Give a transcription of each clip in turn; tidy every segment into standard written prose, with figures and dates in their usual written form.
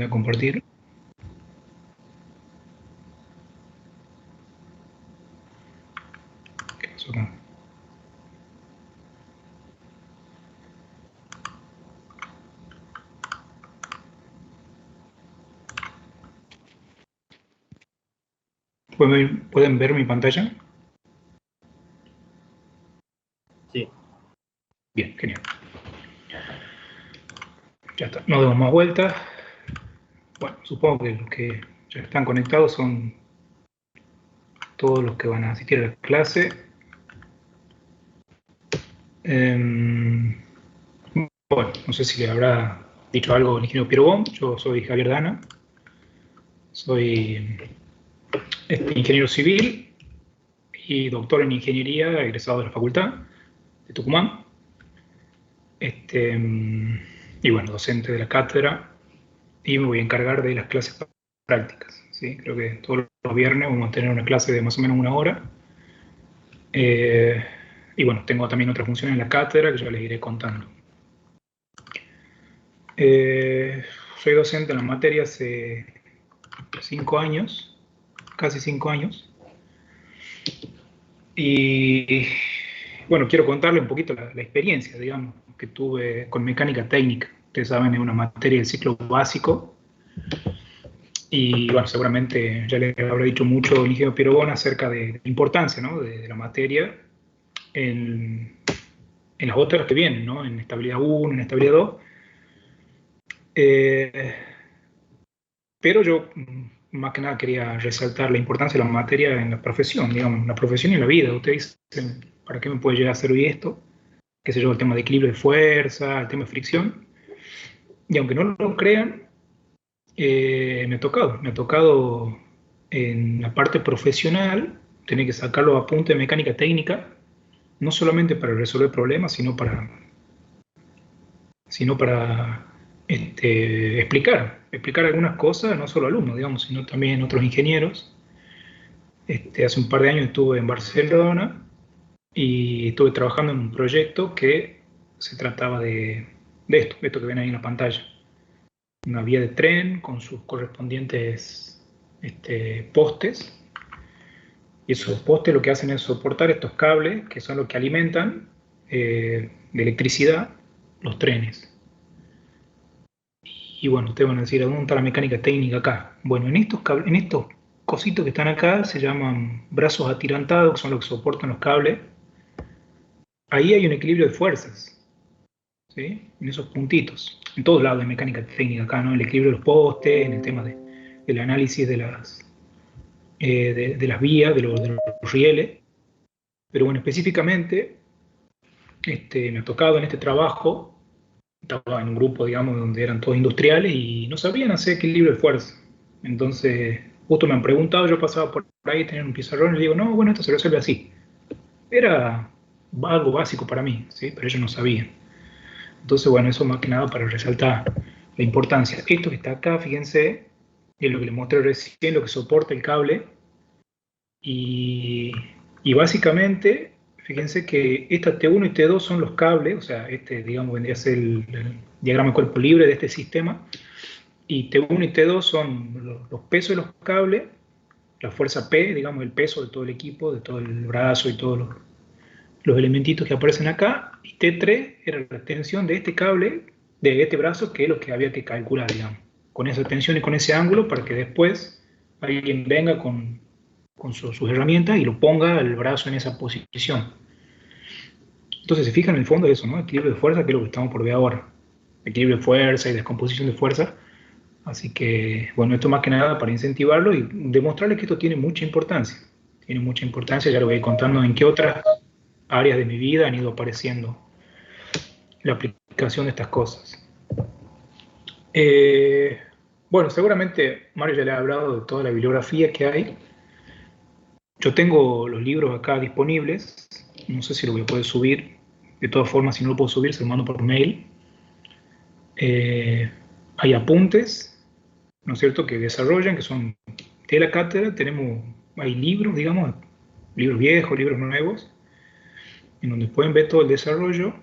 a compartir. ¿Qué pasó acá? ¿Pueden ver mi pantalla? Sí. Bien, genial. Ya está, no demos más vueltas. Bueno, supongo que los que ya están conectados son todos los que van a asistir a la clase. Bueno, no sé si le habrá dicho algo el ingeniero Piero Bon. Yo soy Javier Dana. Soy ingeniero civil y doctor en ingeniería, egresado de la facultad de Tucumán. Y bueno, docente de la cátedra, y me voy a encargar de las clases prácticas. ¿Sí? Creo que todos los viernes vamos a tener una clase de más o menos 1 hora. Y bueno, tengo también otras funciones en la cátedra que ya les iré contando. Soy docente en la materia hace 5 años, casi 5 años. Y bueno, quiero contarle un poquito la experiencia, digamos, que tuve con mecánica técnica. Ustedes saben, es una materia del ciclo básico. Y bueno, seguramente ya le habrá dicho mucho el ingeniero Piero Bon acerca de la importancia, ¿no?, de la materia en las otras que vienen, ¿no?, en estabilidad 1, en estabilidad 2. Pero yo más que nada quería resaltar la importancia de la materia en la profesión, digamos, en la profesión y en la vida. Ustedes dicen, ¿para qué me puede llegar a servir esto? Qué sé yo, el tema de equilibrio de fuerza, el tema de fricción. Y aunque no lo crean, me ha tocado en la parte profesional tener que sacar los apuntes de mecánica técnica, no solamente para resolver problemas, sino para explicar algunas cosas, no solo a alumnos, digamos, sino también otros ingenieros. Hace un par de años estuve en Barcelona y estuve trabajando en un proyecto que se trataba de esto que ven ahí en la pantalla. Una vía de tren con sus correspondientes postes. Y esos postes lo que hacen es soportar estos cables, que son los que alimentan de electricidad los trenes. Y bueno, ustedes van a decir, ¿a dónde está la mecánica técnica acá? Bueno, en estos cositos que están acá se llaman brazos atirantados, que son los que soportan los cables. Ahí hay un equilibrio de fuerzas, ¿sí? En esos puntitos. En todos lados de mecánica técnica acá, ¿no? El equilibrio de los postes, en el tema del análisis de las vías, de los rieles. Pero bueno, específicamente me ha tocado en este trabajo, estaba en un grupo, digamos, donde eran todos industriales y no sabían hacer equilibrio de fuerza. Entonces, justo me han preguntado, yo pasaba por ahí, tenía un pizarrón y le digo, no, bueno, esto se resuelve así. Era algo básico para mí, ¿sí? Pero ellos no sabían. Entonces, bueno, eso más que nada para resaltar la importancia. Esto que está acá, fíjense, es lo que les mostré recién, lo que soporta el cable. Y básicamente, fíjense que esta T1 y T2 son los cables, o sea, digamos, vendría a ser el diagrama de cuerpo libre de este sistema. Y T1 y T2 son los pesos de los cables, la fuerza P, digamos, el peso de todo el equipo, de todo el brazo y todos los elementitos que aparecen acá. Y T3 era la tensión de este cable, de este brazo, que es lo que había que calcular, digamos, con esa tensión y con ese ángulo, para que después alguien venga con sus herramientas y lo ponga el brazo en esa posición. Entonces se fijan en el fondo de eso, ¿no? Equilibrio de fuerza, que es lo que estamos por ver ahora. Equilibrio de fuerza y descomposición de fuerza. Así que, bueno, esto más que nada para incentivarlo y demostrarles que esto tiene mucha importancia. Tiene mucha importancia, ya lo voy a ir contando en qué otras áreas de mi vida han ido apareciendo la aplicación de estas cosas. Bueno, seguramente Mario ya le ha hablado de toda la bibliografía que hay. Yo tengo los libros acá disponibles, no sé si lo voy a poder subir. De todas formas, si no lo puedo subir, se lo mando por mail. Hay apuntes, ¿no es cierto?, que desarrollan, que son de la cátedra. Hay libros, digamos, libros viejos, libros nuevos, en donde pueden ver todo el desarrollo.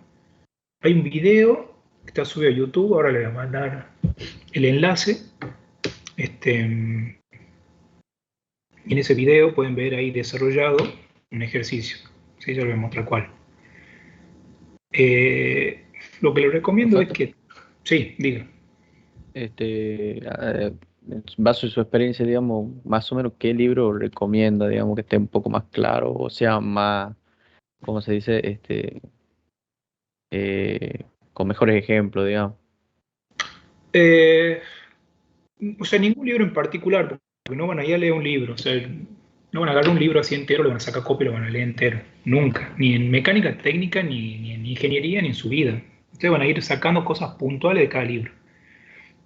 Hay un video que está subido a YouTube, ahora le voy a mandar el enlace, en ese video pueden ver ahí desarrollado un ejercicio. ¿Sí? Ya lo voy a mostrar cuál. Lo que les recomiendo es que... Sí, diga. En base a su experiencia, digamos, más o menos, ¿qué libro recomienda, digamos, que esté un poco más claro, o sea, más, ¿cómo se dice? Con mejores ejemplos, digamos. Eh, o sea, ningún libro en particular, porque no van a ir a leer un libro. O sea, no van a agarrar un libro así entero, lo van a sacar copia y lo van a leer entero. Nunca. Ni en mecánica técnica, ni en ingeniería, ni en su vida. Ustedes van a ir sacando cosas puntuales de cada libro.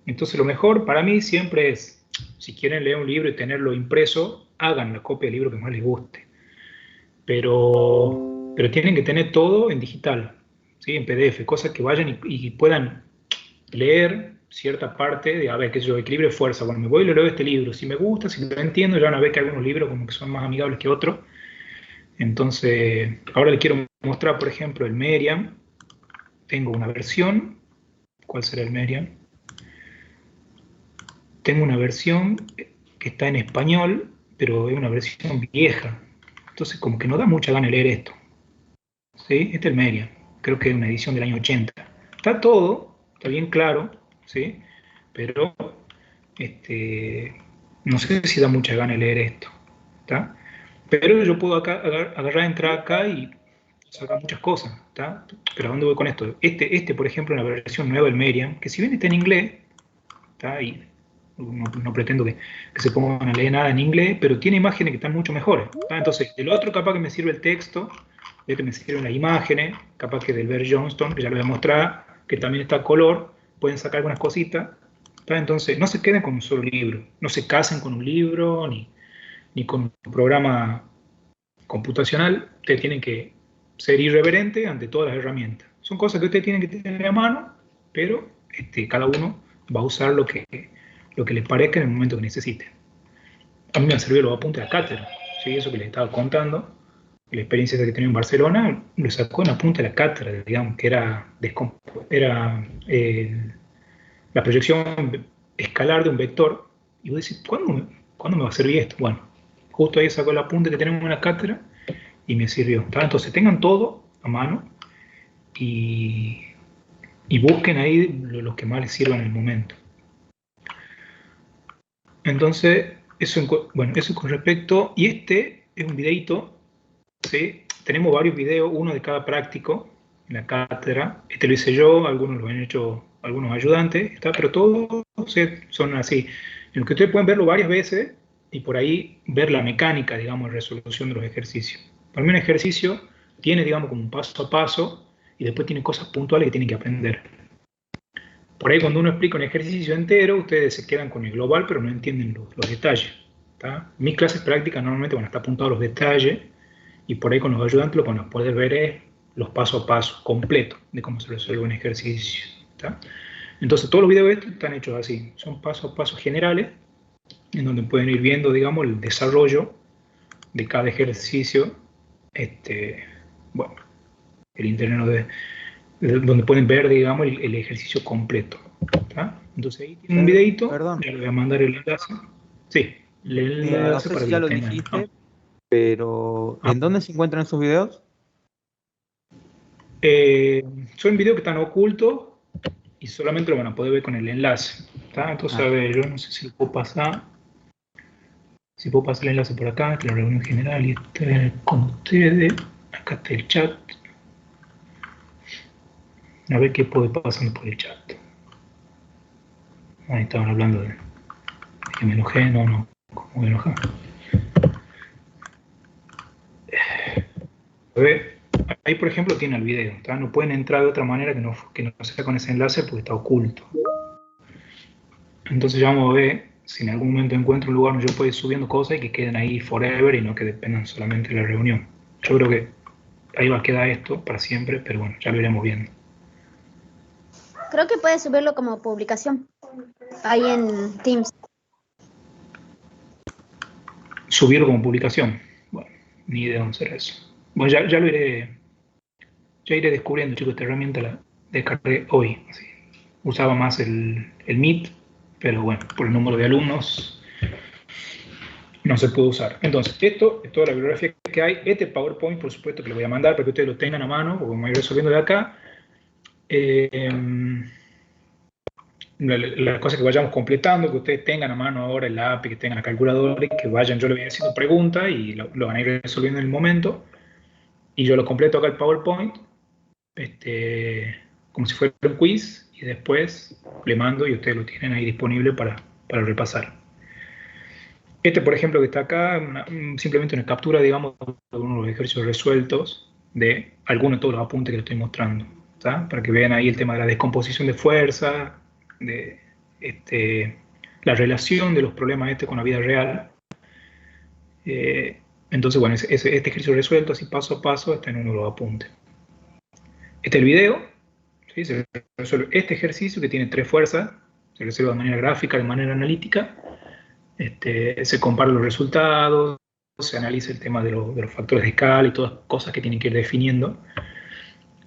Entonces, lo mejor para mí siempre es, si quieren leer un libro y tenerlo impreso, hagan la copia del libro que más les guste. Pero tienen que tener todo en digital, ¿sí? En PDF, cosas que vayan y puedan leer cierta parte de, a ver, qué sé yo, equilibrio de fuerza. Bueno, me voy y lo leo este libro. Si me gusta, si lo entiendo, ya van a ver que algunos libros como que son más amigables que otros. Entonces, ahora les quiero mostrar, por ejemplo, el Meriam. Tengo una versión. ¿Cuál será el Meriam? Tengo una versión que está en español, pero es una versión vieja. Entonces, como que no da mucha gana de leer esto. ¿Sí? Este es el Meriam. Creo que es una edición del año 80. Está todo, está bien claro, ¿sí? Pero no sé si da mucha gana de leer esto. ¿Está? Pero yo puedo agarrar, entrar acá y sacar muchas cosas. ¿Está? Pero ¿a dónde voy con esto? Por ejemplo, es una versión nueva del Meriam, que si bien está en inglés, ¿está? Y no pretendo que se pongan a leer nada en inglés, pero tiene imágenes que están mucho mejores. ¿Está? Entonces, del otro capaz que me sirve el texto, de este me sirven las imágenes, capaz que del Ver Johnston, que ya lo voy a mostrar, que también está a color, pueden sacar algunas cositas. ¿Está? Entonces, no se queden con un solo libro, no se casen con un libro, ni con un programa computacional. Ustedes tienen que ser irreverentes ante todas las herramientas. Son cosas que ustedes tienen que tener a mano, pero cada uno va a usar lo que les parezca en el momento que necesite. A mí me han servido los apuntes de la cátedra, ¿sí? Eso que les estaba contando, la experiencia que tenía en Barcelona, lo sacó en apunte de la cátedra, digamos, que era la proyección escalar de un vector. Y vos decís, ¿cuándo me va a servir esto? Bueno, justo ahí sacó el apunte que tenemos en la cátedra y me sirvió. ¿Tá? Entonces tengan todo a mano y, y busquen ahí lo que más les sirva en el momento. Entonces, bueno, eso con respecto, y este es un videito, ¿sí? Tenemos varios videos, uno de cada práctico en la cátedra. Este lo hice yo, algunos lo han hecho algunos ayudantes, ¿está? Pero todos son así, en los que ustedes pueden verlo varias veces y por ahí ver la mecánica, digamos, de resolución de los ejercicios. Para mí un ejercicio tiene, digamos, como un paso a paso y después tiene cosas puntuales que tienen que aprender. Por ahí cuando uno explica un ejercicio entero, ustedes se quedan con el global, pero no entienden los detalles. ¿Tá? Mis clases prácticas normalmente van a estar apuntados los detalles y por ahí con los ayudantes lo que van a poder ver es los paso a paso completos de cómo se resuelve un ejercicio. ¿Tá? Entonces todos los videos estos están hechos así, son paso a paso generales en donde pueden ir viendo, digamos, el desarrollo de cada ejercicio, bueno, el interno donde pueden ver, digamos, el ejercicio completo. ¿Tá? Entonces ahí tienen un videito, Perdón, ya les voy a mandar el enlace. Sí, el no enlace sé para si que ya lo lo tengan. dijiste, pero Ah, ¿en dónde se encuentran esos videos? eh, son videos que están ocultos y solamente lo van a poder ver con el enlace. ¿Tá? Entonces, a Ah, ver, yo no sé si lo puedo pasar. Si puedo pasar el enlace por acá, que la reunión general y esté con ustedes. Acá está el chat. A ver qué puede pasando por el chat. Ahí estaban hablando de que me enojé. No, ¿cómo me enojé? A ver, ahí por ejemplo tiene el video. ¿Tá? No pueden entrar de otra manera que no sea con ese enlace porque está oculto. Entonces ya vamos a ver si en algún momento encuentro un lugar donde yo pueda ir subiendo cosas y que queden ahí forever y no que dependan solamente de la reunión. Yo creo que ahí va a quedar esto para siempre, pero bueno, ya lo iremos viendo. Creo que puedes subirlo como publicación ahí en Teams. Subirlo como publicación. Bueno, ni idea dónde será eso. Bueno, ya iré descubriendo, chicos, esta herramienta la descargué hoy. Así. Usaba más el Meet pero bueno, por el número de alumnos no se pudo usar. Entonces, esto es toda la bibliografía que hay. Este PowerPoint, por supuesto, que lo voy a mandar para que ustedes lo tengan a mano, porque me voy a ir resolviendo de acá. Las cosas que vayamos completando, que ustedes tengan a mano ahora el API, que tengan la calculadora, y que vayan, yo les voy haciendo preguntas y lo van a ir resolviendo en el momento. Y yo lo completo acá el PowerPoint, como si fuera un quiz, y después le mando y ustedes lo tienen ahí disponible para repasar. Por ejemplo, que está acá, simplemente una captura, digamos, de uno de los ejercicios resueltos de algunos de todos los apuntes que les estoy mostrando, ¿tá? Para que vean ahí el tema de la descomposición de fuerza, de la relación de los problemas con la vida real. Entonces, bueno, este ejercicio resuelto así paso a paso está en uno de los apuntes. Este es el video, ¿sí? Se resuelve este ejercicio que tiene 3 fuerzas, se resuelve de manera gráfica, de manera analítica. Se comparan los resultados, se analiza el tema de los factores de escala y todas las cosas que tienen que ir definiendo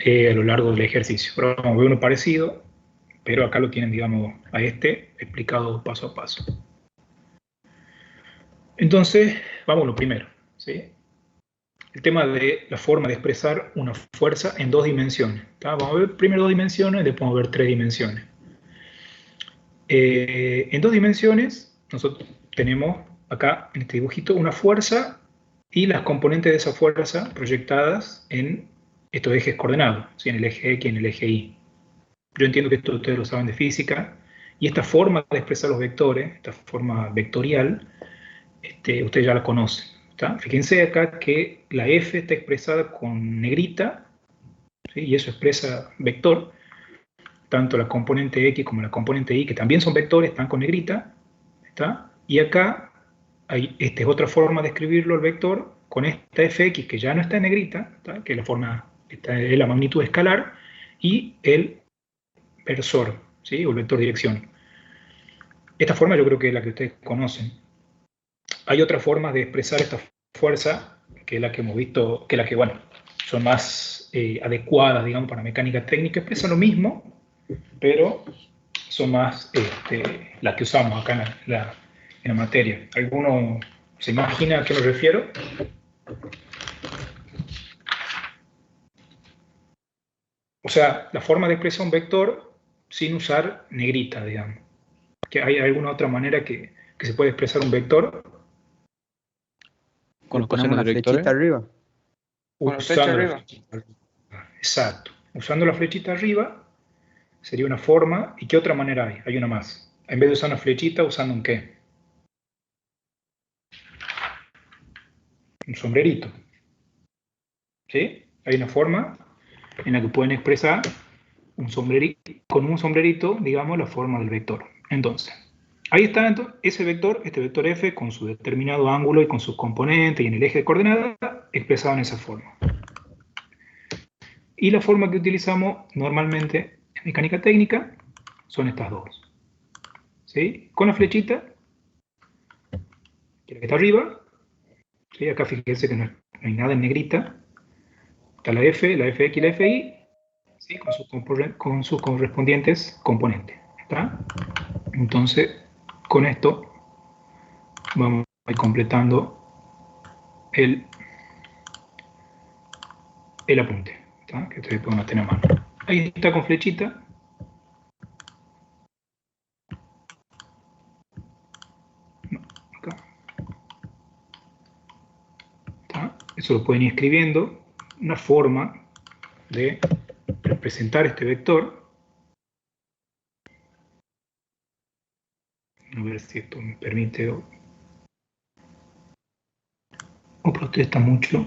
a lo largo del ejercicio. Pero vamos a ver uno parecido, pero acá lo tienen, digamos, a explicado paso a paso. Entonces, vamos a lo primero, ¿sí? El tema de la forma de expresar una fuerza en 2 dimensiones. ¿Tá? Vamos a ver primero 2 dimensiones, después vamos a ver 3 dimensiones. En 2 dimensiones, nosotros tenemos acá en este dibujito una fuerza y las componentes de esa fuerza proyectadas en estos ejes coordenados, ¿sí? En el eje X y en el eje Y. Yo entiendo que esto ustedes lo saben de física, y esta forma de expresar los vectores, esta forma vectorial, ustedes ya la conocen. ¿Tá? Fíjense acá que la F está expresada con negrita, ¿sí? Y eso expresa vector. Tanto la componente X como la componente Y, que también son vectores, están con negrita. ¿Está? Y acá esta es otra forma de escribirlo, el vector, con esta fx que ya no está en negrita, ¿está? Que es la forma, esta es la magnitud escalar, y el versor, ¿sí? O el vector dirección. Esta forma yo creo que es la que ustedes conocen. Hay otras formas de expresar esta fuerza, que es la que hemos visto, que es la que, bueno, son más adecuadas, digamos, para mecánica técnica, expresan lo mismo, pero son más las que usamos acá en la materia. ¿Alguno se imagina a qué me refiero? O sea, la forma de expresar un vector sin usar negrita, digamos. ¿Que hay alguna otra manera que se puede expresar un vector? Con los Ponemos coseno una directores. flechita arriba. Con la flecha Usando la arriba. flechita arriba. Exacto. Usando la flechita arriba sería una forma. ¿Y qué otra manera hay? Hay una más. En vez de usar una flechita, ¿usando un qué? Un sombrerito. ¿Sí? Hay una forma en la que pueden expresar con un sombrerito, digamos, la forma del vector. Entonces, ahí está entonces, ese vector, este vector f, con su determinado ángulo y con sus componentes y en el eje de coordenadas, expresado en esa forma. Y la forma que utilizamos normalmente en mecánica técnica son estas dos. ¿Sí? Con la flechita, que está arriba, ¿sí? Acá fíjense que no hay nada en negrita. Está la F, la Fx y la Fi, ¿sí? Con sus correspondientes componentes. ¿Está? Entonces, con esto vamos a ir completando el apunte, ¿está? Que ustedes pueden tener a mano. Ahí está con flechita. No, acá. ¿Está? Eso lo pueden ir escribiendo. Una forma de representar este vector. A ver si esto me permite o protesta mucho.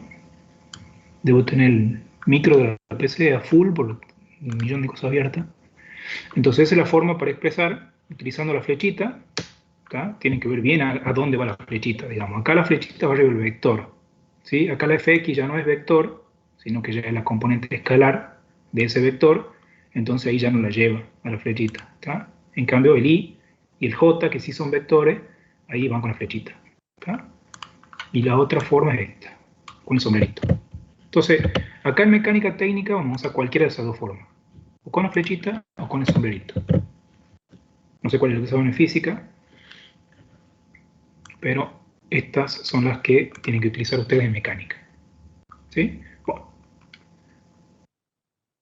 Debo tener el micro de la PC a full por un millón de cosas abiertas. Entonces esa es la forma para expresar utilizando la flechita. ¿Tá? Tienen que ver bien a dónde va la flechita, digamos. Acá la flechita va arriba del vector, ¿sí? Acá la fx ya no es vector, sino que ya es la componente escalar de ese vector, entonces ahí ya no la lleva a la flechita. ¿Tá? En cambio el y y el j, que sí son vectores, ahí van con la flechita. ¿Tá? Y la otra forma es esta, con el sombrerito. Entonces, acá en mecánica técnica vamos a usar cualquiera de esas dos formas, o con la flechita o con el sombrerito. No sé cuál es el que usaban en física, pero estas son las que tienen que utilizar ustedes en mecánica. ¿Sí? Bueno,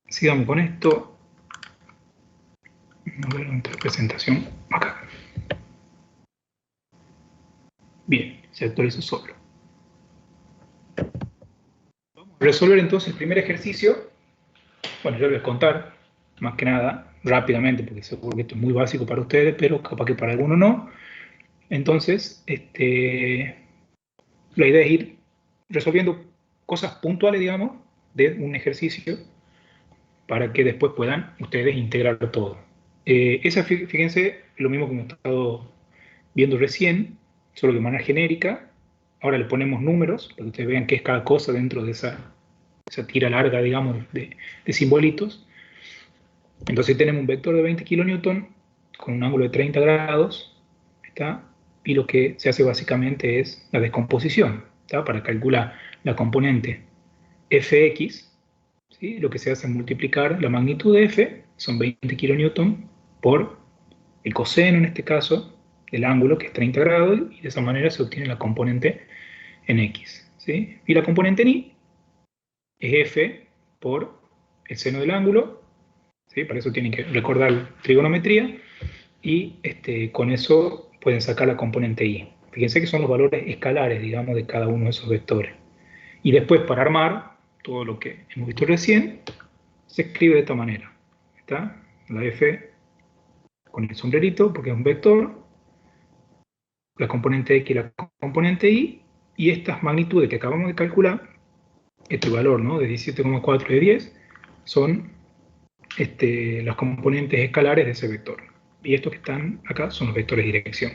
sigamos con esto. A ver, otra presentación. Acá. Bien, se actualizó solo. Vamos a resolver entonces el primer ejercicio. Bueno, yo les voy a contar, más que nada, rápidamente, porque seguro que esto es muy básico para ustedes, pero capaz que para algunos no. Entonces, la idea es ir resolviendo cosas puntuales, digamos, de un ejercicio para que después puedan ustedes integrar todo. Fíjense, lo mismo que hemos estado viendo recién, solo de manera genérica. Ahora le ponemos números, para que ustedes vean qué es cada cosa dentro de esa tira larga, digamos, de simbolitos. Entonces tenemos un vector de 20 kN con un ángulo de 30 grados, ¿está? Y lo que se hace básicamente es la descomposición, ¿está? Para calcular la componente fx, ¿sí? Lo que se hace es multiplicar la magnitud de f, son 20 kN, por el coseno en este caso, del ángulo, que es 30 grados, y de esa manera se obtiene la componente en x, ¿sí? Y la componente en y es f por el seno del ángulo, ¿sí? Para eso tienen que recordar trigonometría, y con eso pueden sacar la componente y. Fíjense que son los valores escalares, digamos, de cada uno de esos vectores. Y después, para armar todo lo que hemos visto recién, se escribe de esta manera. ¿Está? La f con el sombrerito, porque es un vector, la componente x y la componente y estas magnitudes que acabamos de calcular, este valor, ¿no?, de 17,4 y de 10, son las componentes escalares de ese vector. Y estos que están acá son los vectores de dirección,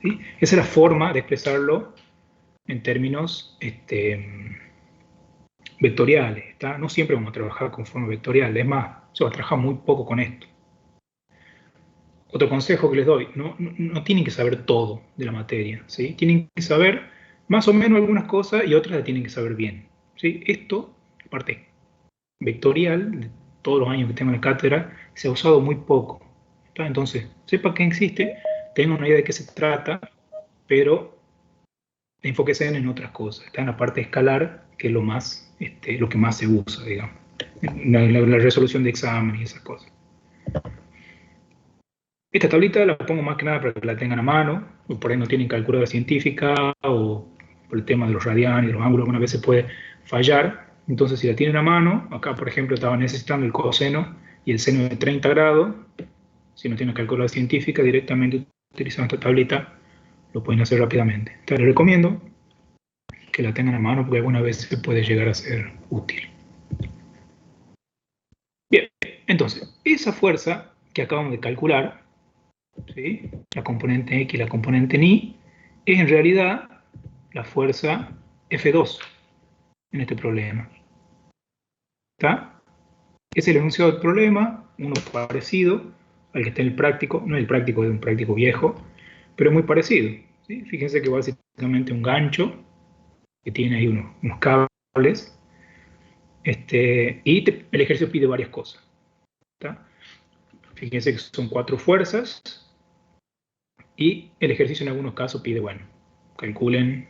¿sí? Esa es la forma de expresarlo en términos vectoriales, ¿está? No siempre vamos a trabajar con forma vectorial, es más, se va a trabajar muy poco con esto. Otro consejo que les doy, no tienen que saber todo de la materia, ¿sí? Tienen que saber más o menos algunas cosas y otras las tienen que saber bien, ¿sí? Esto, aparte vectorial, de todos los años que tengo en la cátedra, se ha usado muy poco, ¿está? Entonces, sepa que existe, tenga una idea de qué se trata, pero enfóquese en otras cosas, está en la parte escalar, que es lo que más se usa, digamos, la resolución de examen y esas cosas. Esta tablita la pongo más que nada para que la tengan a mano, o por ahí no tienen calculadora científica, o por el tema de los radianes y los ángulos, algunas veces puede fallar. Entonces, si la tienen a mano, acá por ejemplo estaba necesitando el coseno y el seno de 30 grados, si no tienen calculadora científica, directamente utilizando esta tablita, lo pueden hacer rápidamente. Entonces, les recomiendo que la tengan a mano porque algunas veces puede llegar a ser útil. Bien, entonces, esa fuerza que acabamos de calcular, ¿sí?, la componente x y la componente en y, es en realidad la fuerza F2 en este problema. ¿Está? Es el enunciado del problema, uno parecido al que está en el práctico, no es el práctico de un práctico viejo, pero es muy parecido, ¿sí? Fíjense que básicamente un gancho que tiene ahí unos cables, y el ejercicio pide varias cosas. ¿Está? Fíjense que son 4 fuerzas, y el ejercicio en algunos casos pide, bueno, calculen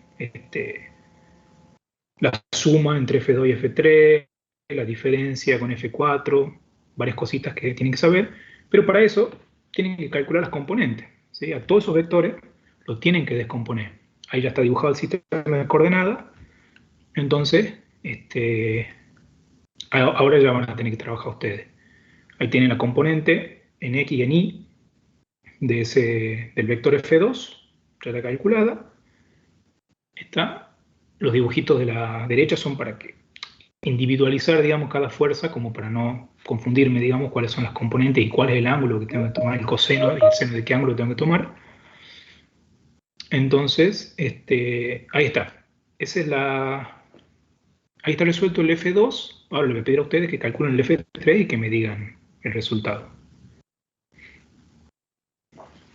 la suma entre F2 y F3, la diferencia con F4, varias cositas que tienen que saber, pero para eso tienen que calcular las componentes, ¿sí? A todos esos vectores los tienen que descomponer. Ahí ya está dibujado el sistema de coordenadas, entonces ahora ya van a tener que trabajar ustedes. Ahí tienen la componente en X y en Y del vector F2, ya está calculada. Los dibujitos de la derecha son para que individualizar, digamos, cada fuerza, como para no confundirme, digamos, cuáles son las componentes y cuál es el ángulo que tengo que tomar, el coseno y el seno de qué ángulo tengo que tomar. Entonces, ahí está. Ahí está resuelto el F2. Ahora le voy a pedir a ustedes que calculen el F3 y que me digan el resultado.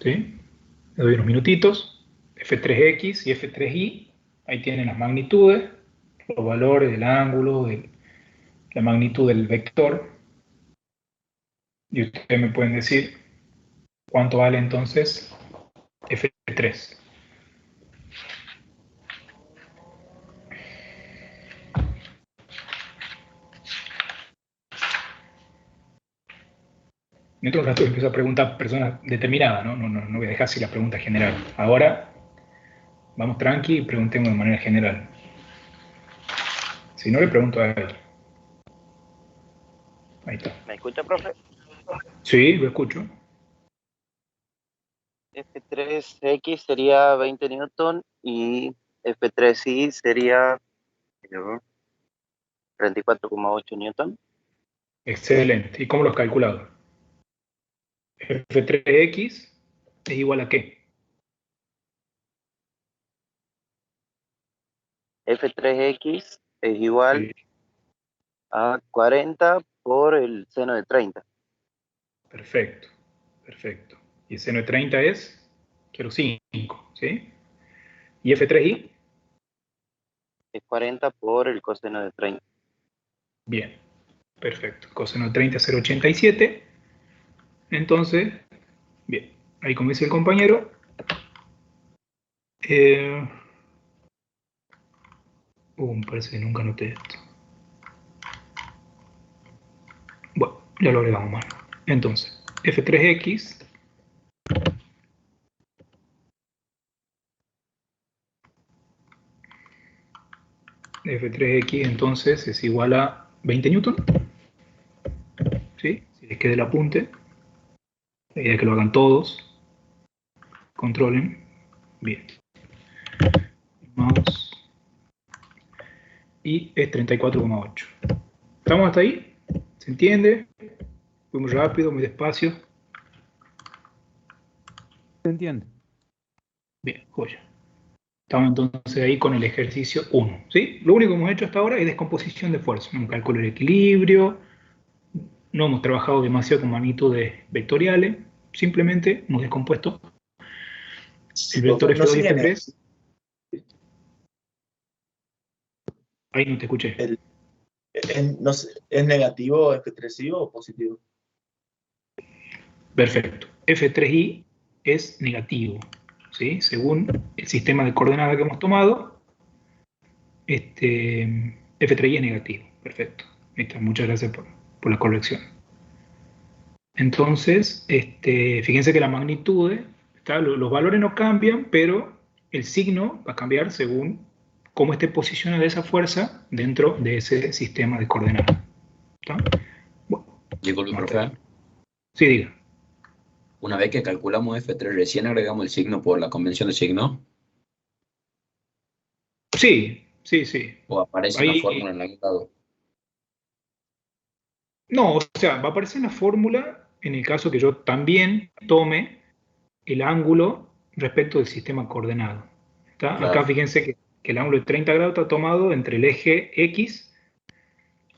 ¿Sí? Le doy unos minutitos. F3X y F3Y. Ahí tienen las magnitudes, los valores del ángulo, la magnitud del vector. Y ustedes me pueden decir ¿Cuánto vale entonces F3? Dentro de un rato empiezo a preguntar personas determinadas, ¿no? No voy a dejar así la pregunta general. Ahora, vamos tranqui y preguntemos de manera general. Si no, le pregunto a él. Ahí está. ¿Me escucha, profe? Sí, lo escucho. F3X sería 20 newton y F3Y sería 34,8 newton. Excelente. ¿Y cómo lo has calculado? F3X es igual a ¿qué? F3X es igual Sí, a 40 por el seno de 30. perfecto, perfecto. Y el seno de 30 es 0,5, ¿sí? ¿Y F3Y? Es 40 por el coseno de 30. Bien, perfecto. Coseno de 30 es 0,87. Entonces, bien, ahí como dice el compañero, me parece que nunca noté esto. Bueno, ya lo agregamos mal. Entonces, F3X F3X entonces es igual a 20 newton, ¿sí? Si les queda el apunte, la idea es que lo hagan todos, controlen, bien. Más, y es 34,8. ¿Estamos hasta ahí? ¿Se entiende? Fue muy rápido, muy despacio. ¿Se entiende? Bien, joya. Estamos entonces ahí con el ejercicio 1, ¿sí? Lo único que hemos hecho hasta ahora es descomposición de fuerza. No hemos calculado el equilibrio, no hemos trabajado demasiado con magnitudes vectoriales, simplemente hemos descompuesto el vector No F2 y siguen F3. Ahí no te escuché. no sé, ¿es negativo F3Y o positivo? Perfecto. F3i es negativo, ¿sí? Según el sistema de coordenadas que hemos tomado, F3i es negativo. Perfecto. Ahí está. Muchas gracias por la corrección. Entonces, fíjense que la magnitud, los valores no cambian, pero el signo va a cambiar según cómo esté posicionada esa fuerza dentro de ese sistema de coordenadas. ¿Está? Bueno, Disculpe, hasta profe. ahí. Sí, diga. Una vez que calculamos F3, recién agregamos el signo por la convención de signo, Sí, sí, sí. o aparece una Ahí, fórmula en algún lado. no, o sea, va a aparecer en la fórmula en el caso que yo también tome el ángulo respecto del sistema coordenado. ¿Está? Acá Claro. fíjense que el ángulo de 30 grados está tomado entre el eje X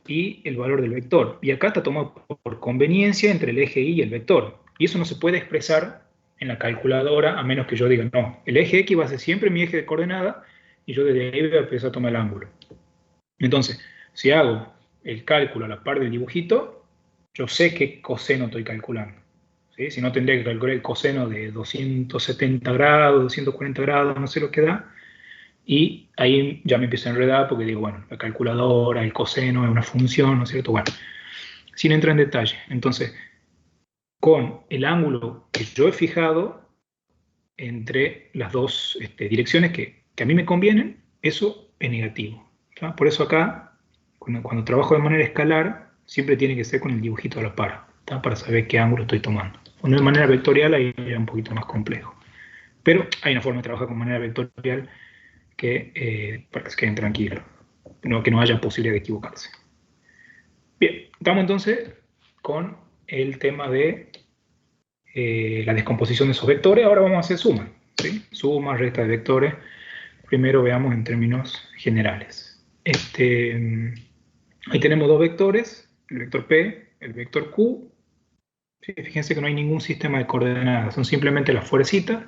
y el valor del vector. Y acá está tomado por conveniencia entre el eje Y y el vector. Y eso no se puede expresar en la calculadora a menos que yo diga, no, el eje X va a ser siempre mi eje de coordenada y yo desde ahí voy a empezar a tomar el ángulo. Entonces, si hago el cálculo a la par del dibujito, yo sé qué coseno estoy calculando. ¿Sí? Si no, tendría que calcular el coseno de 270 grados, 240 grados, no sé lo que da. Y ahí ya me empiezo a enredar porque digo, bueno, la calculadora, el coseno es una función, ¿no es cierto? Bueno, sin entrar en detalle. Entonces, con el ángulo que yo he fijado entre las dos direcciones que a mí me convienen, eso es negativo. ¿Tá? Por eso acá, cuando trabajo de manera escalar, siempre tiene que ser con el dibujito a la par, ¿tá? Para saber qué ángulo estoy tomando. Cuando de manera vectorial ahí es un poquito más complejo. Pero hay una forma de trabajar con manera vectorial para que se queden tranquilos, que no haya posibilidad de equivocarse. Bien, estamos entonces con el tema de la descomposición de esos vectores. Ahora vamos a hacer suma, ¿sí? Suma, resta de vectores. Primero veamos en términos generales. Ahí tenemos dos vectores, el vector P, el vector Q. ¿Sí? Fíjense que no hay ningún sistema de coordenadas, son simplemente las fuercitas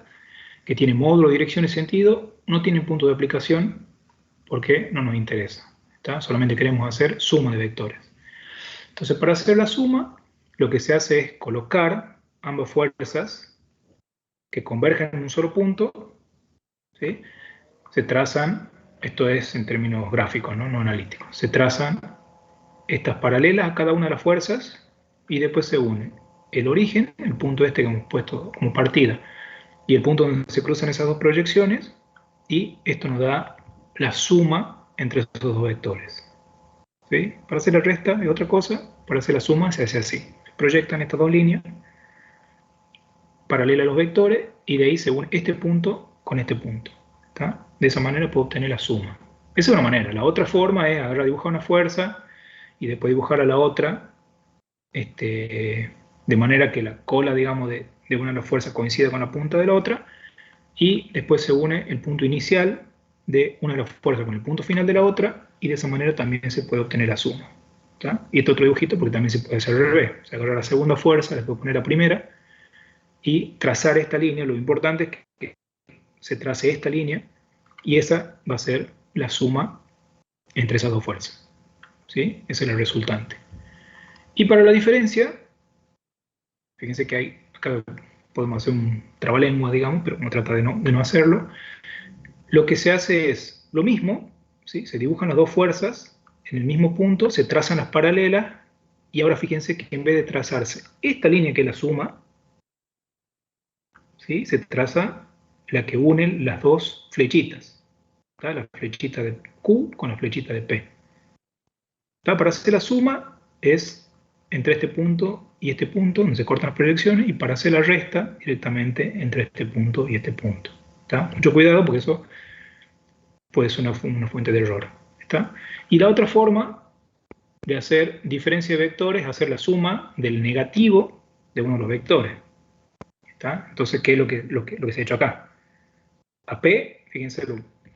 que tienen módulo, dirección y sentido, no tienen punto de aplicación porque no nos interesa. ¿Está? Solamente queremos hacer suma de vectores. Entonces, para hacer la suma, lo que se hace es colocar ambas fuerzas que convergen en un solo punto, ¿sí? Se trazan, esto es en términos gráficos, no analíticos, se trazan estas paralelas a cada una de las fuerzas y después se unen el origen, el punto este que hemos puesto como partida, y el punto donde se cruzan esas dos proyecciones, y esto nos da la suma entre esos dos vectores. ¿Sí? Para hacer la resta es otra cosa, para hacer la suma se hace así. Se proyectan estas dos líneas paralelas a los vectores y de ahí se une este punto con este punto. ¿Tá? De esa manera puedo obtener la suma. Esa es una manera. La otra forma es agarrar, dibujar una fuerza y después dibujar a la otra de manera que la cola, digamos, de una de las fuerzas coincida con la punta de la otra, y después se une el punto inicial de una de las fuerzas con el punto final de la otra, y de esa manera también se puede obtener la suma. ¿Tá? Y este otro dibujito, porque también se puede hacer al revés. O sea, agarrar la segunda fuerza, después poner la primera, y trazar esta línea. Lo importante es que se trace esta línea, y esa va a ser la suma entre esas dos fuerzas. ¿Sí? Esa es la resultante. Y para la diferencia, fíjense que acá podemos hacer un trabalengua, digamos, pero uno trata de no hacerlo. Lo que se hace es lo mismo, ¿sí? Se dibujan las dos fuerzas en el mismo punto, se trazan las paralelas, y ahora fíjense que en vez de trazarse esta línea que es la suma, ¿sí? Se traza la que une las dos flechitas, ¿tá? La flechita de Q con la flechita de P. ¿Tá? Para hacer la suma es entre este punto y este punto, donde se cortan las proyecciones, y para hacer la resta directamente entre este punto y este punto. ¿Tá? Mucho cuidado porque eso puede ser una fuente de error. ¿Está? Y la otra forma de hacer diferencia de vectores es hacer la suma del negativo de uno de los vectores. ¿Está? Entonces, ¿qué es lo que se ha hecho acá? A P, fíjense,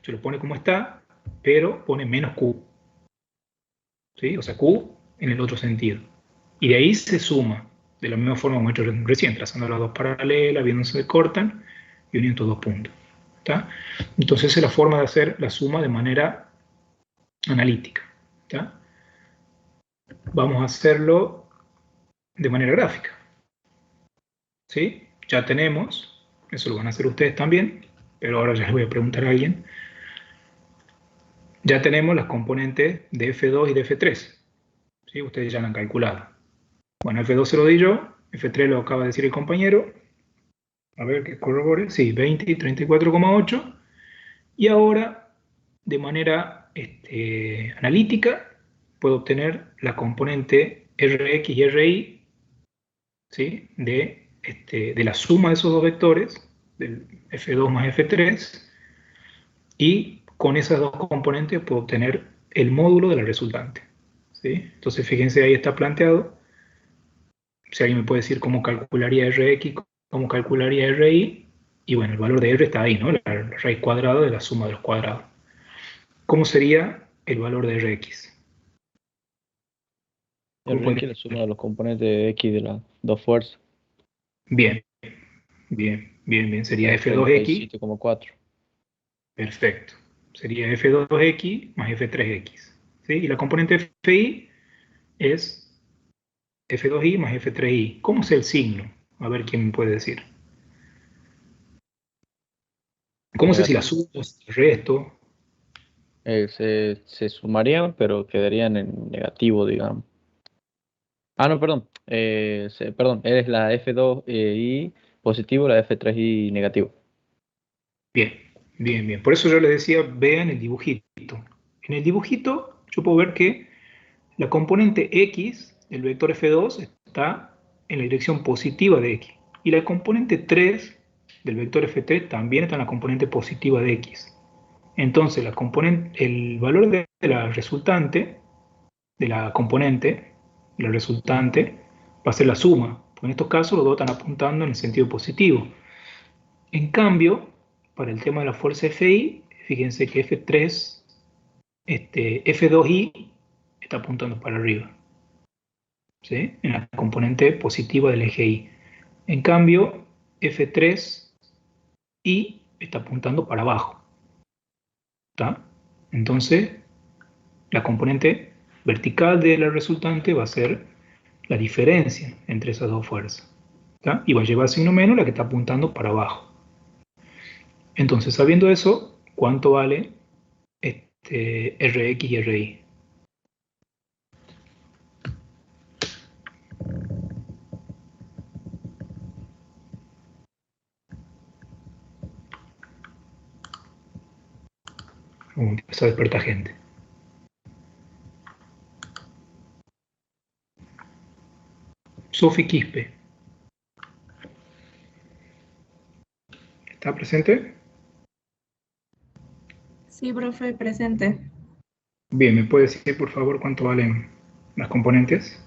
se lo pone como está, pero pone menos Q. ¿Sí? O sea, Q en el otro sentido. Y de ahí se suma, de la misma forma como he hecho recién, trazando las dos paralelas, viendo se cortan y uniendo dos puntos. ¿Tá? Entonces esa es la forma de hacer la suma de manera analítica. ¿Tá? Vamos a hacerlo de manera gráfica. ¿Sí? Ya tenemos, eso lo van a hacer ustedes también, pero ahora ya les voy a preguntar a alguien. Ya tenemos las componentes de F2 y de F3. ¿Sí? Ustedes ya lo han calculado. Bueno, F2 se lo di yo, F3 lo acaba de decir el compañero. A ver que corrobore. Sí, 20 y 34,8. Y ahora, de manera analítica, puedo obtener la componente Rx y Ri, ¿sí? de la suma de esos dos vectores, del F2 más F3, y con esas dos componentes puedo obtener el módulo de la resultante. ¿Sí? Entonces, fíjense, ahí está planteado. Si alguien me puede decir cómo calcularía Rx, cómo calcularía Ri, y bueno, el valor de R está ahí, ¿no? La raíz cuadrada de la suma de los cuadrados. ¿Cómo sería el valor de Rx? Rx es la suma de los componentes de X de las dos fuerzas. Bien. Sería F2X. 37,4. Perfecto. Sería F2X más F3X. ¿Sí? Y la componente Fi es F2i más F3i. ¿Cómo es el signo? A ver quién me puede decir. ¿Cómo sé si la sumo, si el resto? Se sumarían, pero quedarían en negativo, digamos. Ah, no, perdón. Perdón, eres la F2i positivo, la F3i negativo. Bien. Por eso yo les decía, vean el dibujito. En el dibujito yo puedo ver que la componente X, el vector F2, está en la dirección positiva de X. Y la componente 3 del vector F3 también está en la componente positiva de X. Entonces, el valor de la resultante, de la componente, la resultante, va a ser la suma. Porque en estos casos los dos están apuntando en el sentido positivo. En cambio, para el tema de la fuerza Fi, fíjense que F2i está apuntando para arriba, ¿sí? En la componente positiva del eje Y. En cambio, F3i está apuntando para abajo. ¿Tá? Entonces, la componente vertical de la resultante va a ser la diferencia entre esas dos fuerzas. ¿tá? Y va a llevar signo menos la que está apuntando para abajo. Entonces, sabiendo eso, ¿cuánto vale Rx y Ri? Empezó a despertar gente. Sofi Quispe. ¿Está presente? Sí, profe, presente. Bien, ¿me puede decir por favor cuánto valen las componentes?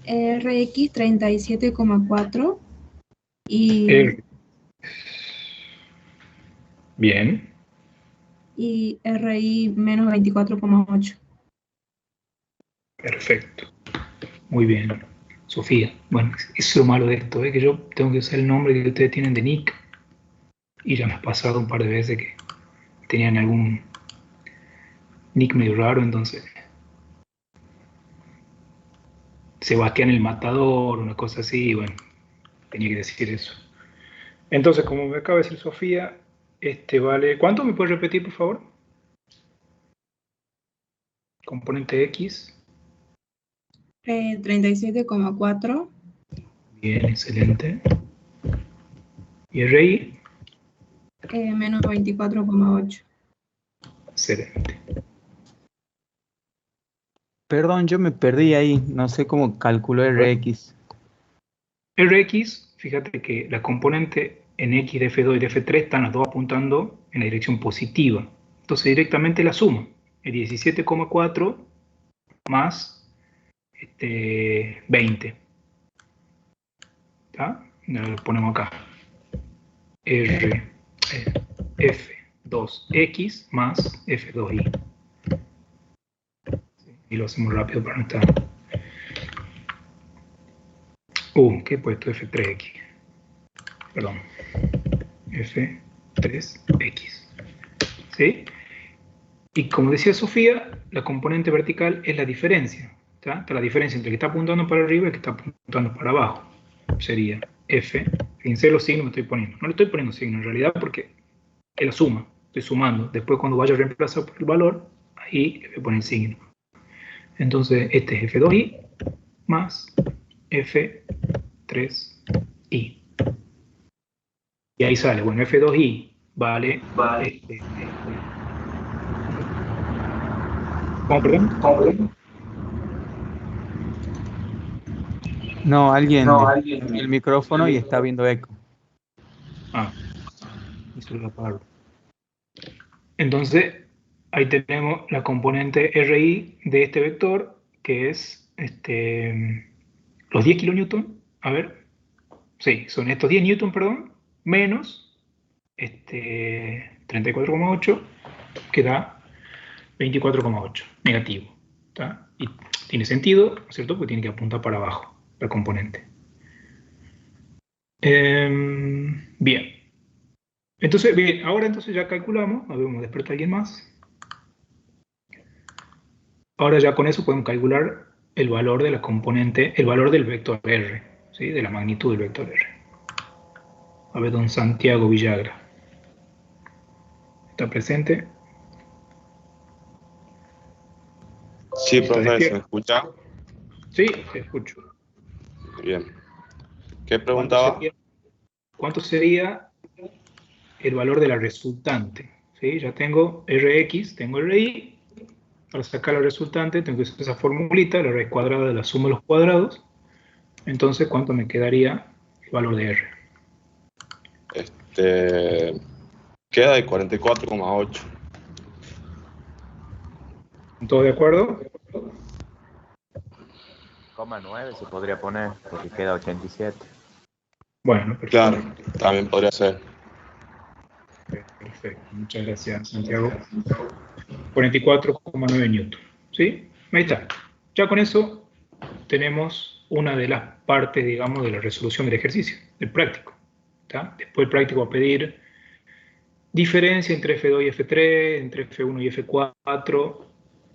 Rx 37,4 y, Bien, y Ri menos 24,8. perfecto. Muy bien. Sofía, bueno, eso es lo malo de esto, que yo tengo que usar el nombre que ustedes tienen de nick y ya me ha pasado un par de veces que tenían algún nick medio raro, entonces Sebastián el Matador, una cosa así, y bueno, tenía que decir eso. Entonces, como me acaba de decir Sofía, vale, ¿cuánto me puede repetir, por favor? Componente X. 37,4. Bien, excelente. ¿Y Ri? Menos 24,8. Excelente. Perdón, yo me perdí ahí. No sé cómo calculó Rx. Rx, fíjate que la componente en X de F2 y de F3 están las dos apuntando en la dirección positiva. Entonces directamente la suma. El 17,4 más 20. ¿Está? Lo ponemos acá. F2X más F2Y. Y lo hacemos rápido para no estar... ¿qué he puesto? F3X. Perdón. F3X. ¿Sí? Y como decía Sofía, la componente vertical es la diferencia. ¿Tá? Está la diferencia entre el que está apuntando para arriba y el que está apuntando para abajo. Sería F. Fíjense los signos que estoy poniendo. No le estoy poniendo signos en realidad porque es la suma. Estoy sumando. Después cuando vaya a reemplazar por el valor, ahí le voy a poner el signo. Entonces este es F2i más F3i. Y ahí sale, bueno, F2i vale. ¿Cómo, perdón? No, alguien el micrófono y está viendo eco. Eso lo aparo. Entonces, ahí tenemos la componente RI de este vector, que es los 10 kilonewton. A ver, sí, son estos 10 newton, perdón, menos 34,8, que da 24,8, negativo. ¿Tá? Y tiene sentido, ¿cierto? Porque tiene que apuntar para abajo la componente. Bien. Entonces, bien, ahora entonces ya calculamos, a ver, vamos a despertar a alguien más. Ahora ya con eso podemos calcular el valor de la componente, el valor del vector R, ¿sí? De la magnitud del vector R. A ver, don Santiago Villagra. ¿Está presente? Sí, profe, ¿se me escucha? Sí, se escucho. Bien. ¿Qué preguntaba? ¿Cuánto sería el valor de la resultante? ¿Sí? Ya tengo Rx, tengo Ri. Para sacar la resultante tengo que usar esa formulita, la raíz cuadrada de la suma de los cuadrados. Entonces, ¿cuánto me quedaría el valor de R? Queda de 44,8. ¿Todos de acuerdo? 9 se podría poner, porque queda 87. Bueno, perfecto. Claro, también podría ser. Perfecto, muchas gracias, Santiago. 44,9 newton. ¿Sí? Ahí está. Ya con eso tenemos una de las partes, digamos, de la resolución del ejercicio, del práctico. ¿Tá? Después el práctico va a pedir diferencia entre F2 y F3, entre F1 y F4,